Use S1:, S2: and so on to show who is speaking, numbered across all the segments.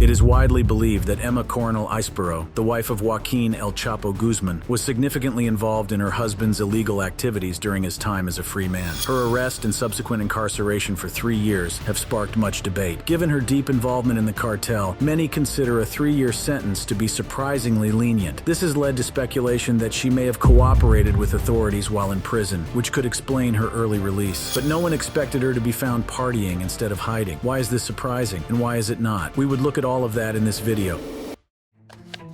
S1: It is widely believed that Emma Coronel Ispero, the wife of Joaquin El Chapo Guzman, was significantly involved in her husband's illegal activities during his time as a free man. Her arrest and subsequent incarceration for 3 years have sparked much debate. Given her deep involvement in the cartel, many consider a 3-year sentence to be surprisingly lenient. This has led to speculation that she may have cooperated with authorities while in prison, which could explain her early release. But no one expected her to be found partying instead of hiding. Why is this surprising, and why is it not? We would look at all of that in this video.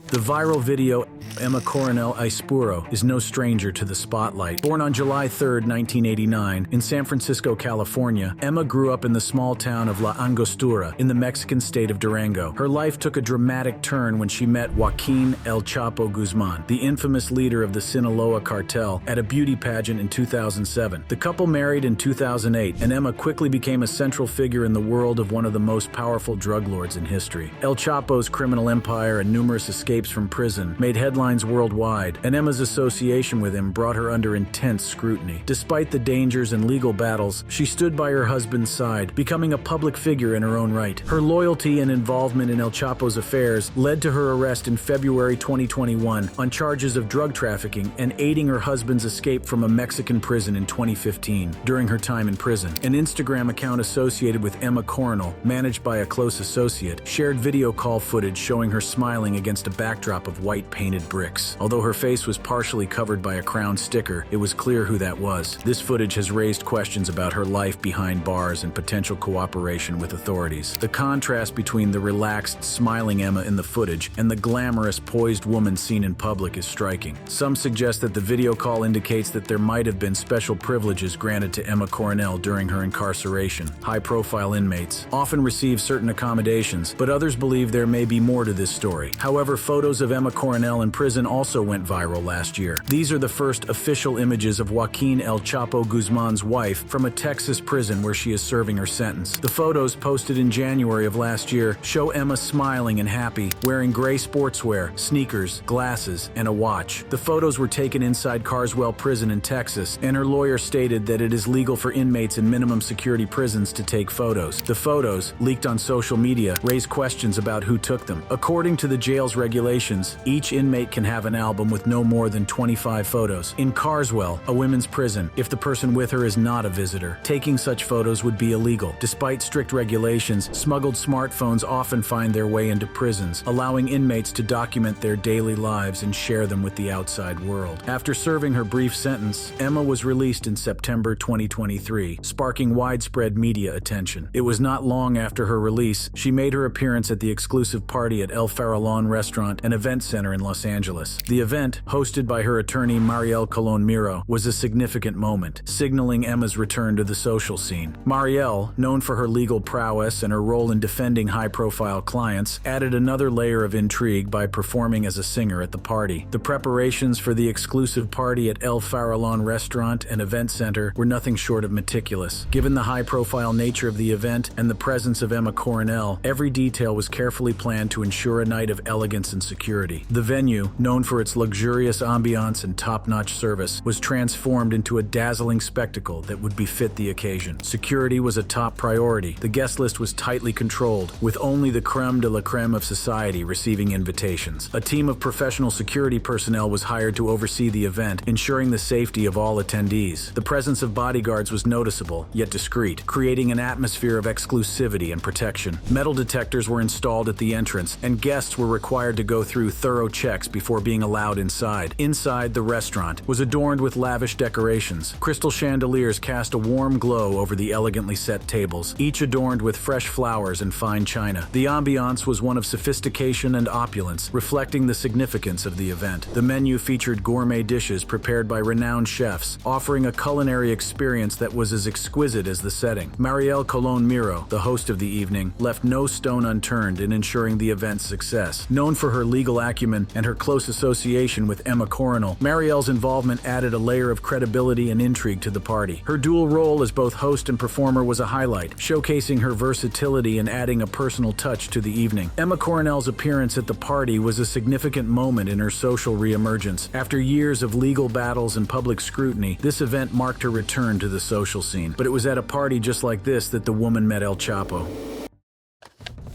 S1: The viral video, Emma Coronel Ispero, is no stranger to the spotlight. Born on July 3, 1989, in San Francisco, California, Emma grew up in the small town of La Angostura in the Mexican state of Durango. Her life took a dramatic turn when she met Joaquin El Chapo Guzman, the infamous leader of the Sinaloa cartel, at a beauty pageant in 2007. The couple married in 2008, and Emma quickly became a central figure in the world of one of the most powerful drug lords in history. El Chapo's criminal empire and numerous escapes from prison made headlines worldwide, and Emma's association with him brought her under intense scrutiny. Despite the dangers and legal battles, she stood by her husband's side, becoming a public figure in her own right. Her loyalty and involvement in El Chapo's affairs led to her arrest in February 2021 on charges of drug trafficking and aiding her husband's escape from a Mexican prison in 2015. During her time in prison, an Instagram account associated with Emma Coronel, managed by a close associate, shared video call footage showing her smiling against a backdrop of white painted bricks. Although her face was partially covered by a crown sticker, it was clear who that was. This footage has raised questions about her life behind bars and potential cooperation with authorities. The contrast between the relaxed, smiling Emma in the footage and the glamorous, poised woman seen in public is striking. Some suggest that the video call indicates that there might have been special privileges granted to Emma Coronel during her incarceration. High-profile inmates often receive certain accommodations, but others believe there may be more to this story. However, photos of Emma Coronel in prison also went viral last year. These are the first official images of Joaquin El Chapo Guzman's wife from a Texas prison where she is serving her sentence. The photos, posted in January of last year, show Emma smiling and happy, wearing gray sportswear, sneakers, glasses, and a watch. The photos were taken inside Carswell Prison in Texas, and her lawyer stated that it is legal for inmates in minimum security prisons to take photos. The photos, leaked on social media, raise questions about who took them. According to the jail's regulations, each inmate can have an album with no more than 25 photos. In Carswell, a women's prison, if the person with her is not a visitor, taking such photos would be illegal. Despite strict regulations, smuggled smartphones often find their way into prisons, allowing inmates to document their daily lives and share them with the outside world. After serving her brief sentence, Emma was released in September 2023, sparking widespread media attention. It was not long after her release, she made her appearance at the exclusive party at El Farallon restaurant and event center in Los Angeles. The event, hosted by her attorney Mariel Colon Miro, was a significant moment, signaling Emma's return to the social scene. Mariel, known for her legal prowess and her role in defending high-profile clients, added another layer of intrigue by performing as a singer at the party. The preparations for the exclusive party at El Farallon restaurant and event center were nothing short of meticulous. Given the high-profile nature of the event and the presence of Emma Coronel, every detail was carefully planned to ensure a night of elegance and security. The venue, known for its luxurious ambiance and top-notch service, was transformed into a dazzling spectacle that would befit the occasion. Security was a top priority. The guest list was tightly controlled, with only the creme de la creme of society receiving invitations. A team of professional security personnel was hired to oversee the event, ensuring the safety of all attendees. The presence of bodyguards was noticeable, yet discreet, creating an atmosphere of exclusivity and protection. Metal detectors were installed at the entrance, and guests were required to go through thorough checks before being allowed inside. Inside, the restaurant was adorned with lavish decorations. Crystal chandeliers cast a warm glow over the elegantly set tables, each adorned with fresh flowers and fine china. The ambiance was one of sophistication and opulence, reflecting the significance of the event. The menu featured gourmet dishes prepared by renowned chefs, offering a culinary experience that was as exquisite as the setting. Mariel Colon Miro, the host of the evening, left no stone unturned in ensuring the event's success. Known for her legal acumen and her close association with Emma Coronel, Mariel's involvement added a layer of credibility and intrigue to the party. Her dual role as both host and performer was a highlight, showcasing her versatility and adding a personal touch to the evening. Emma Coronel's appearance at the party was a significant moment in her social reemergence. After years of legal battles and public scrutiny, this event marked her return to the social scene. But it was at a party just like this that the woman met El Chapo.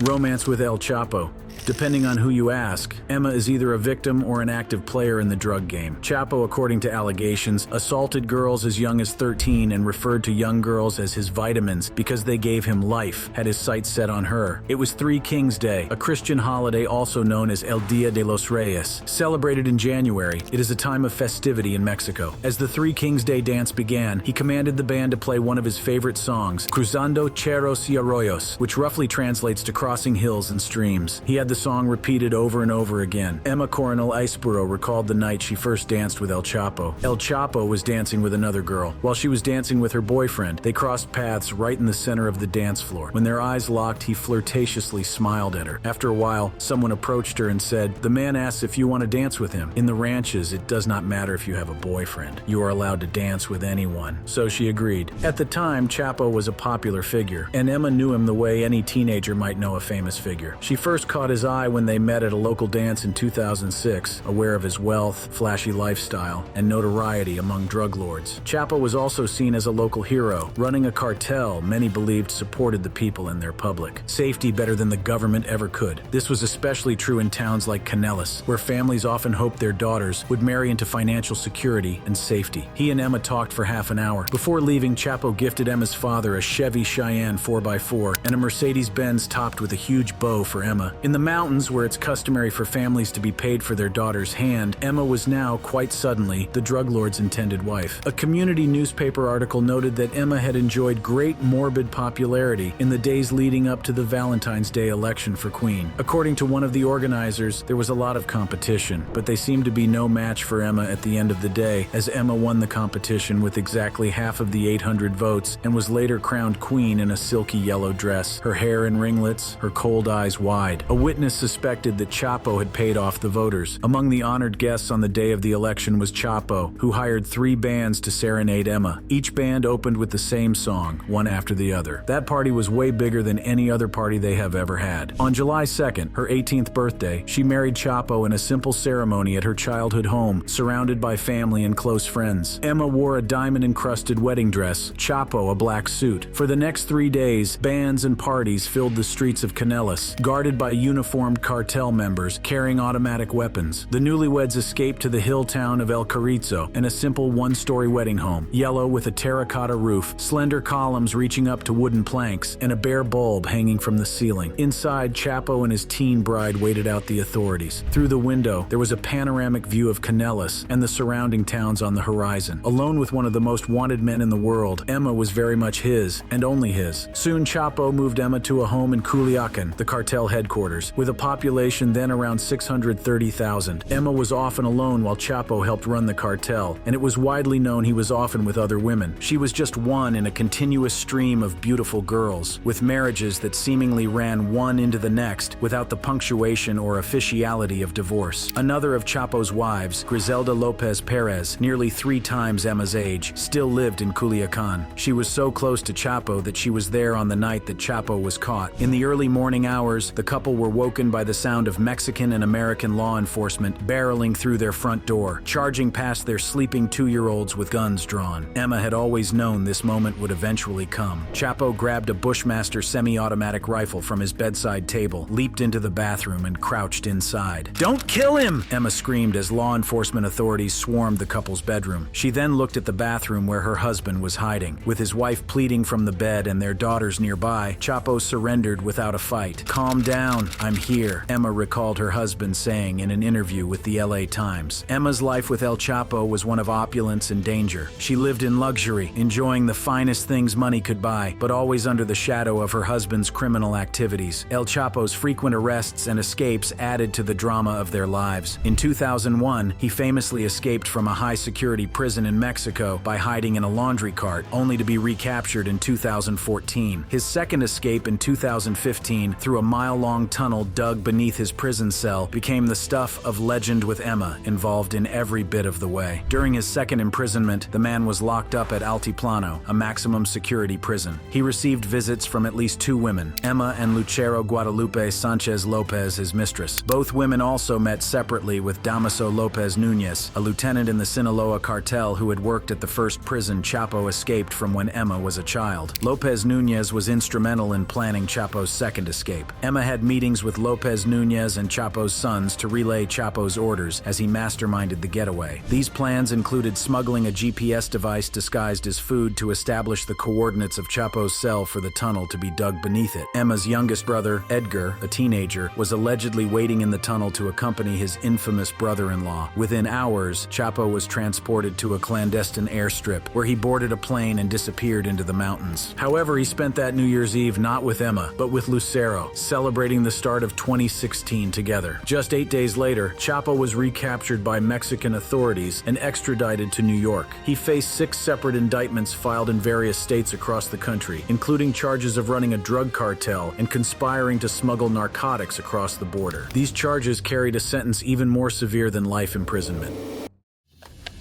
S1: Romance with El Chapo. Depending on who you ask, Emma is either a victim or an active player in the drug game. Chapo, according to allegations, assaulted girls as young as 13 and referred to young girls as his vitamins because they gave him life, had his sights set on her. It was Three Kings Day, a Christian holiday also known as El Día de los Reyes. Celebrated in January, it is a time of festivity in Mexico. As the Three Kings Day dance began, he commanded the band to play one of his favorite songs, Cruzando Cerros y Arroyos, which roughly translates to crossing hills and streams. He had the song repeated over and over again. Emma Coronel Ispuro recalled the night she first danced with El Chapo. El Chapo was dancing with another girl. While she was dancing with her boyfriend, they crossed paths right in the center of the dance floor. When their eyes locked, he flirtatiously smiled at her. After a while, someone approached her and said, "The man asks if you want to dance with him. In the ranches, it does not matter if you have a boyfriend. You are allowed to dance with anyone." So she agreed. At the time, Chapo was a popular figure, and Emma knew him the way any teenager might know a famous figure. She first caught his eye when they met at a local dance in 2006, aware of his wealth, flashy lifestyle, and notoriety among drug lords. Chapo was also seen as a local hero, running a cartel many believed supported the people in their public. Safety better than the government ever could. This was especially true in towns like Canelas, where families often hoped their daughters would marry into financial security and safety. He and Emma talked for half an hour. Before leaving, Chapo gifted Emma's father a Chevy Cheyenne 4x4 and a Mercedes-Benz topped with a huge bow for Emma. In the mountains, where it's customary for families to be paid for their daughter's hand, Emma was now, quite suddenly, the drug lord's intended wife. A community newspaper article noted that Emma had enjoyed great morbid popularity in the days leading up to the Valentine's Day election for Queen. According to one of the organizers, there was a lot of competition, but they seemed to be no match for Emma at the end of the day, as Emma won the competition with exactly half of the 800 votes and was later crowned queen in a silky yellow dress, her hair in ringlets, her cold eyes wide. A witness suspected that Chapo had paid off the voters. Among the honored guests on the day of the election was Chapo, who hired 3 bands to serenade Emma. Each band opened with the same song, one after the other. That party was way bigger than any other party they have ever had. On July 2nd, her 18th birthday, she married Chapo in a simple ceremony at her childhood home, surrounded by family and close friends. Emma wore a diamond-encrusted wedding dress, Chapo a black suit. For the next 3 days, bands and parties filled the streets of Canelas, guarded by uniformed cartel members carrying automatic weapons. The newlyweds escaped to the hill town of El Carrizo and a simple one-story wedding home, yellow with a terracotta roof, slender columns reaching up to wooden planks, and a bare bulb hanging from the ceiling. Inside, Chapo and his teen bride waited out the authorities. Through the window, there was a panoramic view of Canelas and the surrounding towns on the horizon. Alone with one of the most wanted men in the world, Emma was very much his, and only his. Soon, Chapo moved Emma to a home in Culiacan, the cartel headquarters. With a population then around 630,000, Emma was often alone while Chapo helped run the cartel, and it was widely known he was often with other women. She was just one in a continuous stream of beautiful girls, with marriages that seemingly ran one into the next without the punctuation or officiality of divorce. Another of Chapo's wives, Griselda Lopez Perez, nearly 3 times Emma's age, still lived in Culiacan. She was so close to Chapo that she was there on the night that Chapo was caught. In the early morning hours, the couple were woken by the sound of Mexican and American law enforcement barreling through their front door, charging past their sleeping 2-year-olds with guns drawn. Emma had always known this moment would eventually come. Chapo grabbed a Bushmaster semi-automatic rifle from his bedside table, leaped into the bathroom, and crouched inside. "Don't kill him!" Emma screamed as law enforcement authorities swarmed the couple's bedroom. She then looked at the bathroom where her husband was hiding. With his wife pleading from the bed and their daughters nearby, Chapo surrendered without a fight. "Calm down, I'm here," Emma recalled her husband saying in an interview with the LA Times. Emma's life with El Chapo was one of opulence and danger. She lived in luxury, enjoying the finest things money could buy, but always under the shadow of her husband's criminal activities. El Chapo's frequent arrests and escapes added to the drama of their lives. In 2001, he famously escaped from a high-security prison in Mexico by hiding in a laundry cart, only to be recaptured in 2014. His second escape in 2015 through a mile-long tunnel tunnel dug beneath his prison cell became the stuff of legend, with Emma involved in every bit of the way. During his second imprisonment, the man was locked up at Altiplano, a maximum security prison. He received visits from at least two women, Emma and Lucero Guadalupe Sanchez Lopez, his mistress. Both women also met separately with Damaso Lopez Nunez, a lieutenant in the Sinaloa cartel who had worked at the first prison Chapo escaped from when Emma was a child. Lopez Nunez was instrumental in planning Chapo's second escape. Emma had meetings with Lopez Nunez and Chapo's sons to relay Chapo's orders as he masterminded the getaway. These plans included smuggling a GPS device disguised as food to establish the coordinates of Chapo's cell for the tunnel to be dug beneath it. Emma's youngest brother, Edgar, a teenager, was allegedly waiting in the tunnel to accompany his infamous brother-in-law. Within hours, Chapo was transported to a clandestine airstrip where he boarded a plane and disappeared into the mountains. However, he spent that New Year's Eve not with Emma, but with Lucero, celebrating the start of 2016 together. Just 8 days later, Chapo was recaptured by Mexican authorities and extradited to New York. He faced 6 separate indictments filed in various states across the country, including charges of running a drug cartel and conspiring to smuggle narcotics across the border. These charges carried a sentence even more severe than life imprisonment.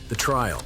S1: The trial.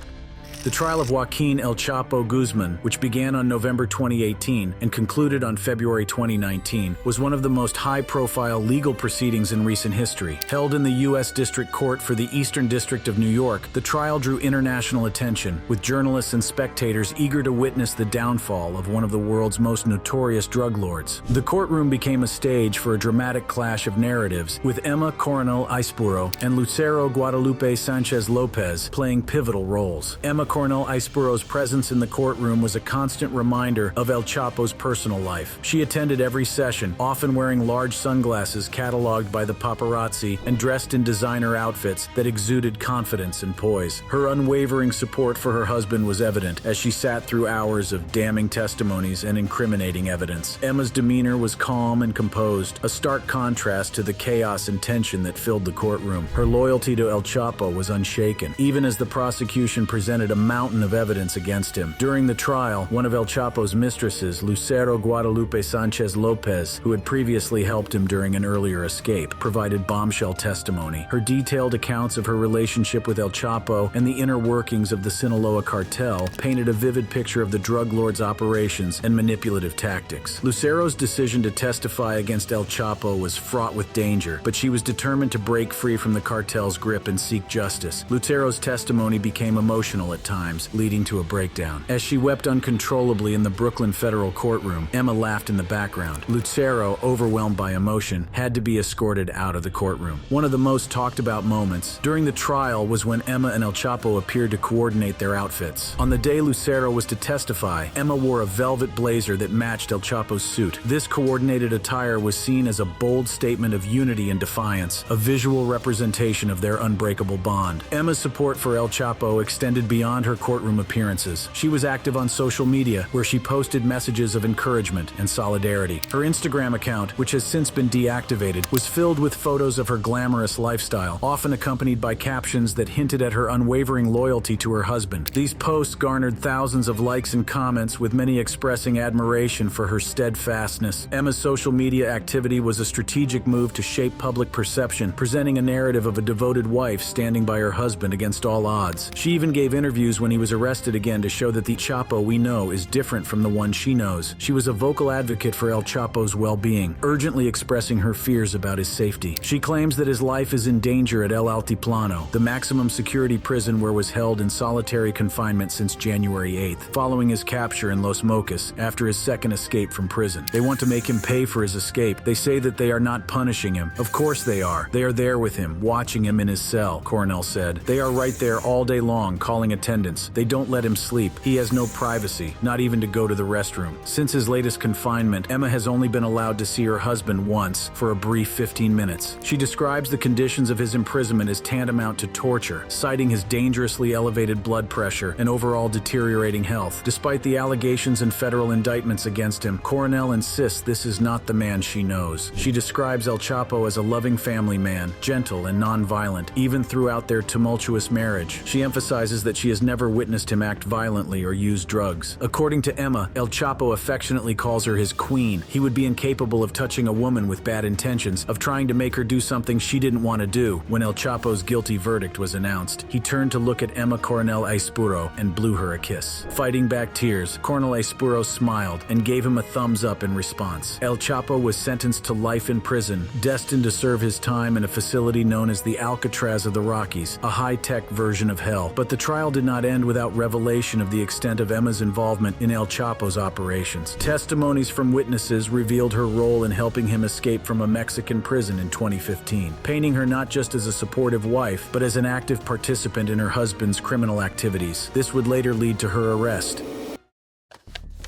S1: The trial of Joaquin El Chapo Guzman, which began on November 2018 and concluded on February 2019, was one of the most high-profile legal proceedings in recent history. Held in the U.S. District Court for the Eastern District of New York, the trial drew international attention, with journalists and spectators eager to witness the downfall of one of the world's most notorious drug lords. The courtroom became a stage for a dramatic clash of narratives, with Emma Coronel Aispuro and Lucero Guadalupe Sanchez Lopez playing pivotal roles. Emma Coronel Aispuro's presence in the courtroom was a constant reminder of El Chapo's personal life. She attended every session, often wearing large sunglasses cataloged by the paparazzi and dressed in designer outfits that exuded confidence and poise. Her unwavering support for her husband was evident as she sat through hours of damning testimonies and incriminating evidence. Emma's demeanor was calm and composed, a stark contrast to the chaos and tension that filled the courtroom. Her loyalty to El Chapo was unshaken, even as the prosecution presented a mountain of evidence against him. During the trial, one of El Chapo's mistresses, Lucero Guadalupe Sanchez Lopez, who had previously helped him during an earlier escape, provided bombshell testimony. Her detailed accounts of her relationship with El Chapo and the inner workings of the Sinaloa cartel painted a vivid picture of the drug lord's operations and manipulative tactics. Lucero's decision to testify against El Chapo was fraught with danger, but she was determined to break free from the cartel's grip and seek justice. Lucero's testimony became emotional at times, leading to a breakdown. As she wept uncontrollably in the Brooklyn federal courtroom, Emma laughed in the background. Lucero, overwhelmed by emotion, had to be escorted out of the courtroom. One of the most talked about moments during the trial was when Emma and El Chapo appeared to coordinate their outfits. On the day Lucero was to testify, Emma wore a velvet blazer that matched El Chapo's suit. This coordinated attire was seen as a bold statement of unity and defiance, a visual representation of their unbreakable bond. Emma's support for El Chapo extended beyond her courtroom appearances. She was active on social media, where she posted messages of encouragement and solidarity. Her Instagram account, which has since been deactivated, was filled with photos of her glamorous lifestyle, often accompanied by captions that hinted at her unwavering loyalty to her husband. These posts garnered thousands of likes and comments, with many expressing admiration for her steadfastness. Emma's social media activity was a strategic move to shape public perception, presenting a narrative of a devoted wife standing by her husband against all odds. She even gave interviews when he was arrested again to show that the Chapo we know is different from the one she knows. She was a vocal advocate for El Chapo's well-being, urgently expressing her fears about his safety. She claims that his life is in danger at El Altiplano, the maximum security prison where was held in solitary confinement since January 8th, following his capture in Los Mocas after his second escape from prison. They want to make him pay for his escape. They say that they are not punishing him. Of course they are. They are there with him, watching him in his cell, Coronel said. They are right there all day long, calling attendance. They don't let him sleep. He has no privacy, not even to go to the restroom. Since his latest confinement, Emma has only been allowed to see her husband once for a brief 15 minutes. She describes the conditions of his imprisonment as tantamount to torture, citing his dangerously elevated blood pressure and overall deteriorating health. Despite the allegations and federal indictments against him, Coronel insists this is not the man she knows. She describes El Chapo as a loving family man, gentle and non-violent, even throughout their tumultuous marriage. She emphasizes that she has never witnessed him act violently or use drugs. According to Emma, El Chapo affectionately calls her his queen. He would be incapable of touching a woman with bad intentions, of trying to make her do something she didn't want to do. When El Chapo's guilty verdict was announced, he turned to look at Emma Coronel Aispuro and blew her a kiss. Fighting back tears, Coronel Aispuro smiled and gave him a thumbs up in response. El Chapo was sentenced to life in prison, destined to serve his time in a facility known as the Alcatraz of the Rockies, a high-tech version of hell. But the trial did not end without revelation of the extent of Emma's involvement in El Chapo's operations. Testimonies from witnesses revealed her role in helping him escape from a Mexican prison in 2015, painting her not just as a supportive wife, but as an active participant in her husband's criminal activities. This would later lead to her arrest.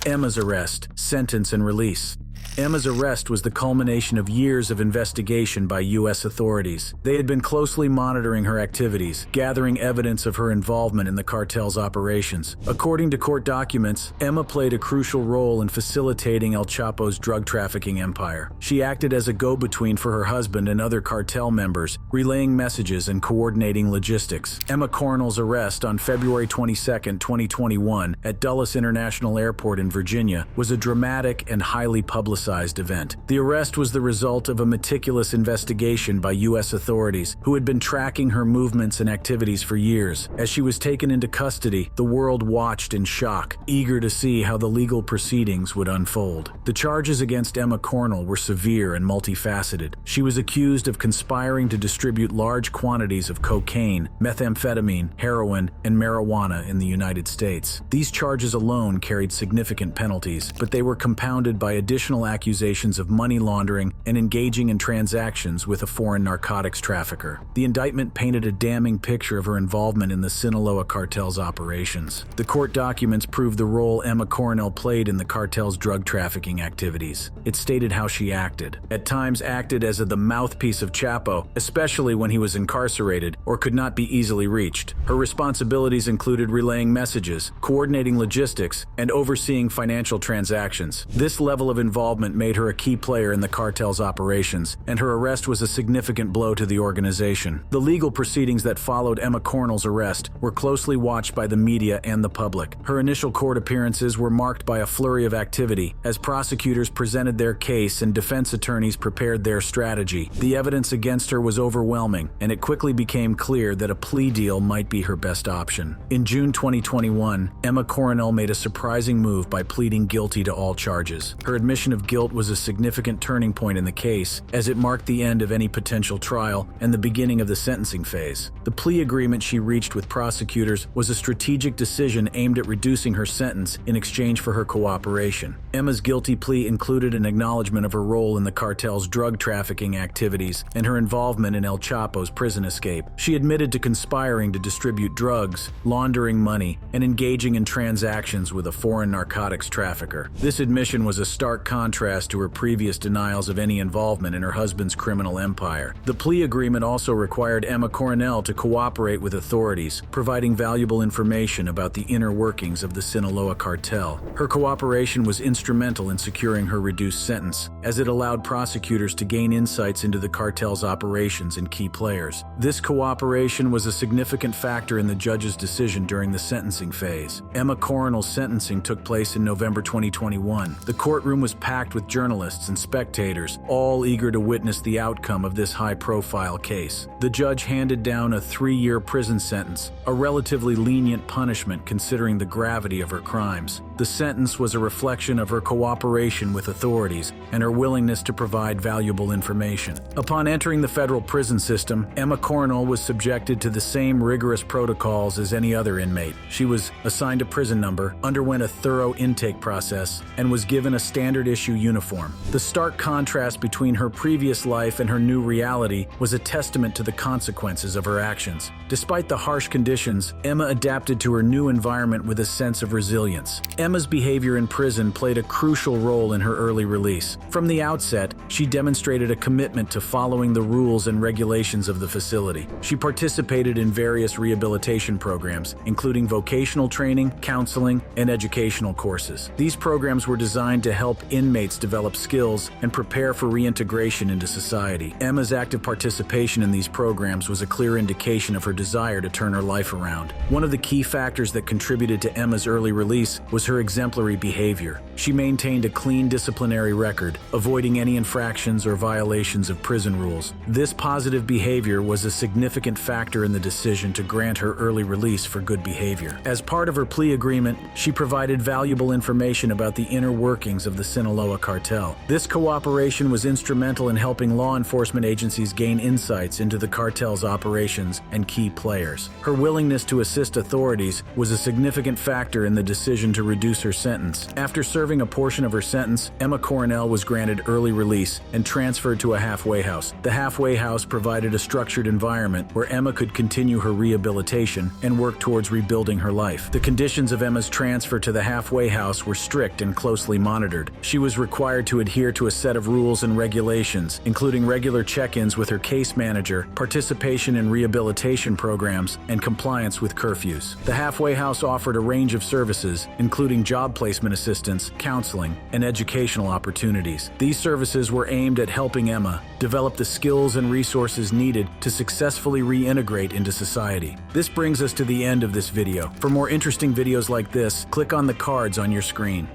S1: Emma's arrest, sentence, and release. Emma's arrest was the culmination of years of investigation by U.S. authorities. They had been closely monitoring her activities, gathering evidence of her involvement in the cartel's operations. According to court documents, Emma played a crucial role in facilitating El Chapo's drug trafficking empire. She acted as a go-between for her husband and other cartel members, relaying messages and coordinating logistics. Emma Coronel's arrest on February 22, 2021, at Dulles International Airport in Virginia was a dramatic and highly publicized event. The arrest was the result of a meticulous investigation by U.S. authorities who had been tracking her movements and activities for years. As she was taken into custody, the world watched in shock, eager to see how the legal proceedings would unfold. The charges against Emma Coronel were severe and multifaceted. She was accused of conspiring to distribute large quantities of cocaine, methamphetamine, heroin, and marijuana in the United States. These charges alone carried significant penalties, but they were compounded by additional accusations of money laundering and engaging in transactions with a foreign narcotics trafficker. The indictment painted a damning picture of her involvement in the Sinaloa cartel's operations. The court documents proved the role Emma Coronel played in the cartel's drug trafficking activities. It stated how she acted. At times acted as the mouthpiece of Chapo, especially when he was incarcerated or could not be easily reached. Her responsibilities included relaying messages, coordinating logistics, and overseeing financial transactions. This level of involvement made her a key player in the cartel's operations, and her arrest was a significant blow to the organization. The legal proceedings that followed Emma Coronel's arrest were closely watched by the media and the public. Her initial court appearances were marked by a flurry of activity, as prosecutors presented their case and defense attorneys prepared their strategy. The evidence against her was overwhelming, and it quickly became clear that a plea deal might be her best option. In June 2021, Emma Coronel made a surprising move by pleading guilty to all charges. Her admission of guilt was a significant turning point in the case, as it marked the end of any potential trial and the beginning of the sentencing phase. The plea agreement she reached with prosecutors was a strategic decision aimed at reducing her sentence in exchange for her cooperation. Emma's guilty plea included an acknowledgement of her role in the cartel's drug trafficking activities and her involvement in El Chapo's prison escape. She admitted to conspiring to distribute drugs, laundering money, and engaging in transactions with a foreign narcotics trafficker. This admission was a stark contrast to her previous denials of any involvement in her husband's criminal empire. The plea agreement also required Emma Coronel to cooperate with authorities, providing valuable information about the inner workings of the Sinaloa cartel. Her cooperation was instrumental in securing her reduced sentence, as it allowed prosecutors to gain insights into the cartel's operations and key players. This cooperation was a significant factor in the judge's decision during the sentencing phase. Emma Coronel's sentencing took place in November 2021. The courtroom was packed with journalists and spectators, all eager to witness the outcome of this high-profile case. The judge handed down a 3-year prison sentence, a relatively lenient punishment considering the gravity of her crimes. The sentence was a reflection of her cooperation with authorities and her willingness to provide valuable information. Upon entering the federal prison system, Emma Coronel was subjected to the same rigorous protocols as any other inmate. She was assigned a prison number, underwent a thorough intake process, and was given a standard-issue uniform. The stark contrast between her previous life and her new reality was a testament to the consequences of her actions. Despite the harsh conditions, Emma adapted to her new environment with a sense of resilience. Emma's behavior in prison played a crucial role in her early release. From the outset, she demonstrated a commitment to following the rules and regulations of the facility. She participated in various rehabilitation programs, including vocational training, counseling, and educational courses. These programs were designed to help inmates inmates develop skills and prepare for reintegration into society. Emma's active participation in these programs was a clear indication of her desire to turn her life around. One of the key factors that contributed to Emma's early release was her exemplary behavior. She maintained a clean disciplinary record, avoiding any infractions or violations of prison rules. This positive behavior was a significant factor in the decision to grant her early release for good behavior. As part of her plea agreement, she provided valuable information about the inner workings of the Sinaloa cartel. This cooperation was instrumental in helping law enforcement agencies gain insights into the cartel's operations and key players. Her willingness to assist authorities was a significant factor in the decision to reduce her sentence. After serving a portion of her sentence, Emma Coronel was granted early release and transferred to a halfway house. The halfway house provided a structured environment where Emma could continue her rehabilitation and work towards rebuilding her life. The conditions of Emma's transfer to the halfway house were strict and closely monitored. She was required to adhere to a set of rules and regulations, including regular check-ins with her case manager, participation in rehabilitation programs, and compliance with curfews. The halfway house offered a range of services, including job placement assistance, counseling, and educational opportunities. These services were aimed at helping Emma develop the skills and resources needed to successfully reintegrate into society. This brings us to the end of this video. For more interesting videos like this, click on the cards on your screen.